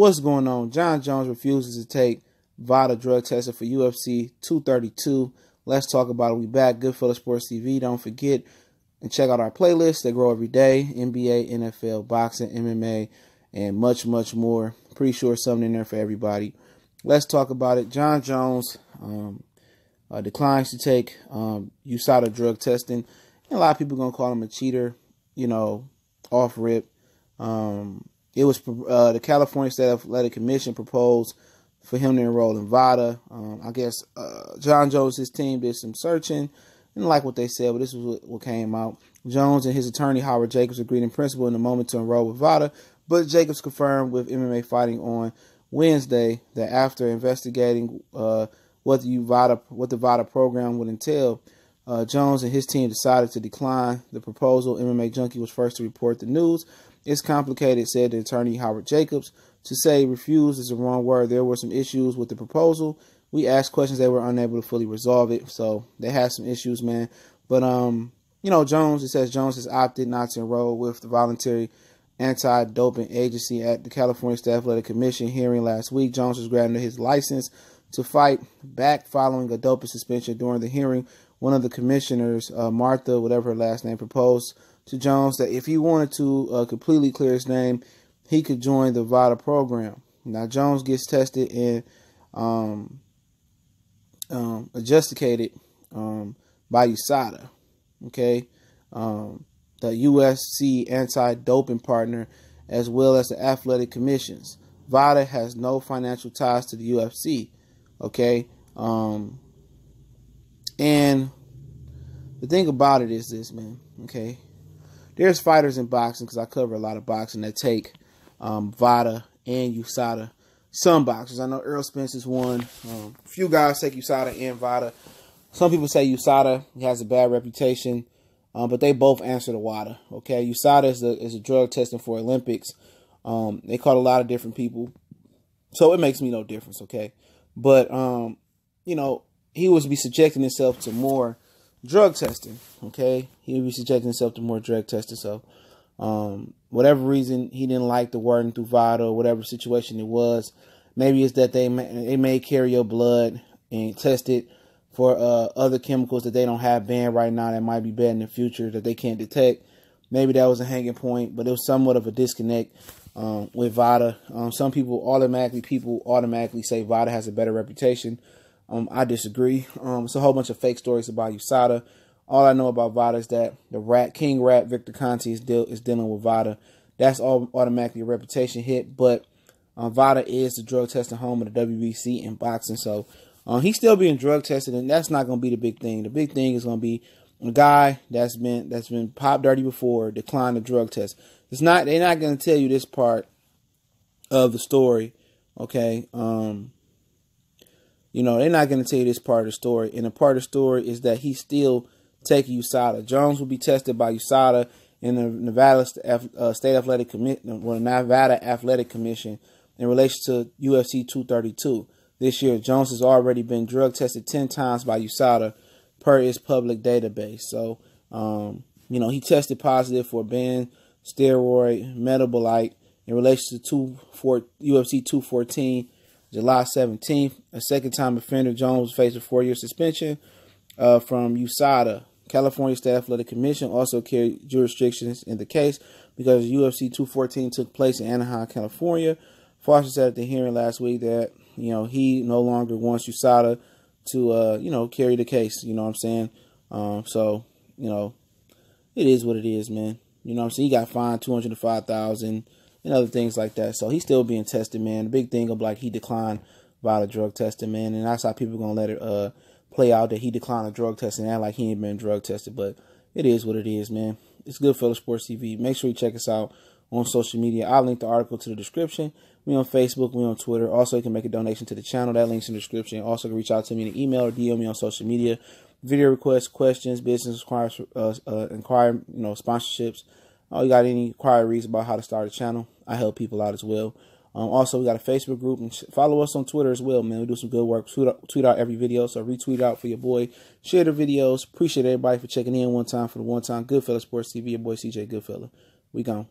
What's going on? Jon Jones refuses to take VADA drug testing for UFC 232. Let's talk about it. We back. Goodfellas Sports TV. Don't forget and check out our playlists. They grow every day. NBA, NFL, boxing, MMA, and much, much more. Pretty sure something in there for everybody. Let's talk about it. Jon Jones declines to take USADA drug testing. And a lot of people are going to call him a cheater, off rip. It was the California State Athletic Commission proposed for him to enroll in VADA. I guess Jon Jones' team did some searching and like what they said, but this was what came out. Jones and his attorney, Howard Jacobs, agreed in principle in the moment to enroll with VADA, but Jacobs confirmed with MMA Fighting on Wednesday that after investigating what the VADA program would entail, Jones and his team decided to decline the proposal. MMA Junkie was first to report the news. It's complicated, said the attorney Howard Jacobs. To say refused is the wrong word. There were some issues with the proposal. We asked questions. They were unable to fully resolve it. So they had some issues, man. But, Jones, it says Jones has opted not to enroll with the voluntary anti-doping agency at the California State Athletic Commission hearing last week. Jones was granted his license to fight back following a doping suspension. During the hearing, one of the commissioners, Martha, whatever her last name, proposed to Jones that if he wanted to completely clear his name, he could join the VADA program. Now, Jones gets tested and adjudicated by USADA, okay? The UFC anti-doping partner, as well as the athletic commissions. VADA has no financial ties to the UFC, okay? And the thing about it is this, man, okay? There's fighters in boxing, because I cover a lot of boxing, that take VADA and USADA. Some boxers. I know Earl Spence is one. A few guys take USADA and VADA. Some people say USADA has a bad reputation, but they both answer to WADA. Okay, USADA is a drug testing for Olympics. They caught a lot of different people, so it makes me no difference. Okay, but he would be subjecting himself to more drug testing. Okay, he would be subjecting himself to more drug testing. So, whatever reason he didn't like the wording through VADA or whatever situation it was, maybe it's that they may carry your blood and test it for other chemicals that they don't have banned right now that might be banned in the future that they can't detect. Maybe that was a hanging point, but it was somewhat of a disconnect with VADA. Some people automatically say VADA has a better reputation. I disagree. It's a whole bunch of fake stories about USADA. All I know about VADA is that the King Rat Victor Conte is dealing with VADA. That's all automatically a reputation hit. But VADA is the drug testing home of the WBC in boxing. So he's still being drug tested, and that's not going to be the big thing. The big thing is going to be a guy that's been pop dirty before declined the drug test. They're not going to tell you this part of the story. Okay. They're not going to tell you this part of the story. And the part of the story is that he's still taking USADA. Jones will be tested by USADA in the Nevada State Athletic Commission, or Nevada Athletic Commission, in relation to UFC 232. This year, Jones has already been drug tested 10 times by USADA per its public database. So, he tested positive for banned steroid metabolite in relation to UFC 214. July 17th, a second-time offender, Jones faced a 4-year suspension from USADA. California State Athletic Commission also carried jurisdictions in the case because UFC 214 took place in Anaheim, California. Foster said at the hearing last week that, he no longer wants USADA to, carry the case. You know what I'm saying? So, it is what it is, man. You know what I'm saying? He got fined $205,000. And other things like that. So he's still being tested, man. The big thing of he declined VADA drug testing, man. And that's how people going to let it play out that he declined the drug testing and act like he ain't been drug tested. But it is what it is, man. It's Goodfellas Sports TV. Make sure you check us out on social media. I'll link the article to the description. We on Facebook. We on Twitter. Also, you can make a donation to the channel. That link's in the description. Also, you can reach out to me in an email or DM me on social media. Video requests, questions, business inquiries, sponsorships. You got any inquiries about how to start a channel? I help people out as well. Also, we got a Facebook group, and follow us on Twitter as well, man. We do some good work. Tweet out every video, so retweet out for your boy. Share the videos. Appreciate everybody for checking in one time for the one time. Goodfellas Sports TV, your boy CJ Goodfella. We gone.